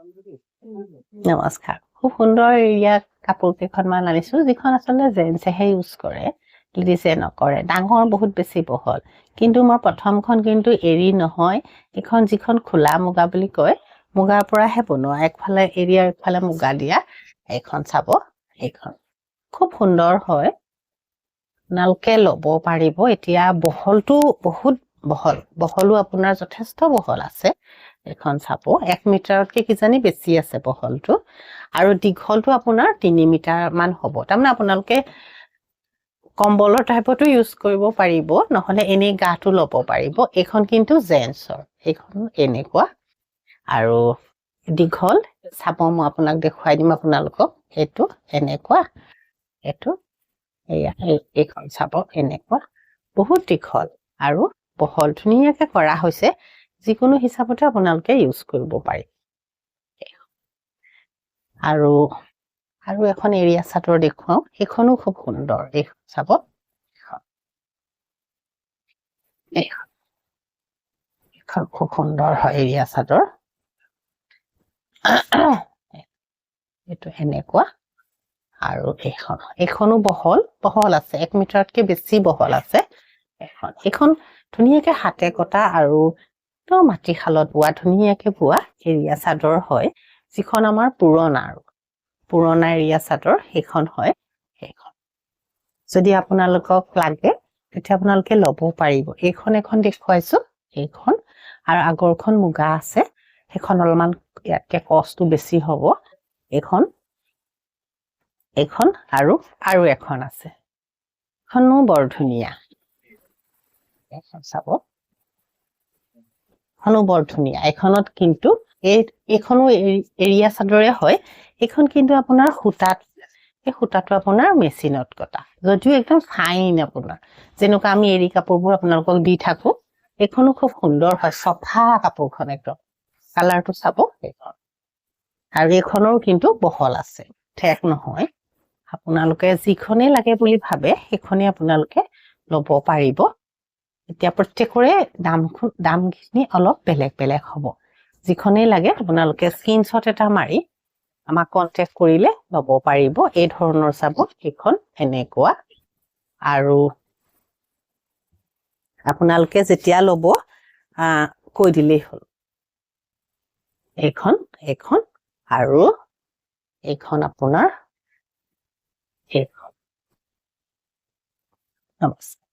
নমস্কাৰ খুব সুন্দৰ এৰিয়া কাপোৰ কেইখনমান আনিছো যিখন আচলতে জেন্টছেহে ইউজ কৰে লেডিছে নকৰে ডাঙৰ বহুত বেছি বহল কিন্তু মই প্ৰথমখন কিন্তু এৰি নহয় এখন যিখন খোলা মুগা বুলি কয় মুগাৰ পৰাহে বনোৱা একফালে এৰিয়াৰ একফালে মুগা দিয়া এখন চাব এইখন খুব সুন্দৰ হয় নালকে ল'ব পাৰিব এতিয়া বহলটো বহুত বহলো আপোনাৰ যথেষ্ট বহল আছে এখন চাব 1 মিটাৰতকৈ কিজানি বেছি আছে বহলটো আৰু দীঘলটো আপোনাৰ 3 মিটাৰ মান হ'ব তাৰমানে আপোনালোকে কম্বলৰ টাইপতো ইউজ কৰিব পাৰিব নহলে এনে গাটো ল'ব পাৰিব এখন কিন্তু জেন্টছৰ এইখন এনেকুৱা আৰু দীঘল চাব মই আপোনাক দেখুৱাই দিম আপোনালোকক এইটো এনেকুৱা এইটো এইখন চাব এনেকুৱা বহুত দীঘল আৰু বহল ধুনীয়াকৈ কৰা হৈছে যিকোনো হিচাপতে আপোনালোকে ইউজ কৰিব পাৰি আৰু এখন এৰিয়া চাদৰ দেখুৱাও সেইখনো খুব সুন্দৰ এইখন চাব এইখন খুব সুন্দৰ হয় এৰিয়া চাদৰ এইটো এনেকুৱা আৰু এইখনো বহল আছে 1 মিটাৰতকৈ বেছি বহল আছে এইখন ধুনীয়াকৈ হাতে কটা আৰু তো মাটিশালত বোৱা ধুনীয়াকৈ বোৱা এৰিয়া চাদৰ হয় যিখন আমাৰ পুৰণা এৰিয়া চাদৰ সেইখন হয় সেইখন যদি আপোনালোকক লাগে তেতিয়া আপোনালোকে ল'ব পাৰিব এইখন এখন দেখুৱাইছো এইখন আৰু আগৰখন মুগা আছে সেইখন অলপমান ইয়াতকৈ কষ্টটো বেছি হ'ব এইখন আৰু এখন আছে এইখনো বৰ ধুনীয়া এইখন চাব এইখনো বৰ ধুনীয়া এইখনত কিন্তু এইখনো এৰিয়া চাদৰে হয় এইখন কিন্তু আপোনাৰ সূতাটো আপোনাৰ মেচিনত কটা যদিও একদম ফাইন আপোনাৰ যেনেকুৱা আমি এৰি কাপোৰবোৰ আপোনালোকক দি থাকো এইখনো খুব সুন্দৰ হয় চফা কাপোৰখন একদম কালাৰটো চাব এইখন আৰু এইখনৰ কিন্তু বহল আছে ঠেক নহয় আপোনালোকে যিখনে লাগে বুলি ভাবে সেইখনে আপোনালোকে ল'ব পাৰিব এতিয়া প্ৰত্যেকৰে দামখিনি অলপ বেলেগ হ'ব যিখনে লাগে আপোনালোকে স্ক্ৰীনশ্বট এটা মাৰি আমাক কন্টেক্ট কৰিলে ল'ব পাৰিব এই ধৰণৰ চাব এইখন এনেকুৱা আৰু আপোনালোকে যেতিয়া ল'ব কৈ দিলেই হ'ল এইখন আৰু এইখন আপোনাৰ এইখন নমস্কাৰ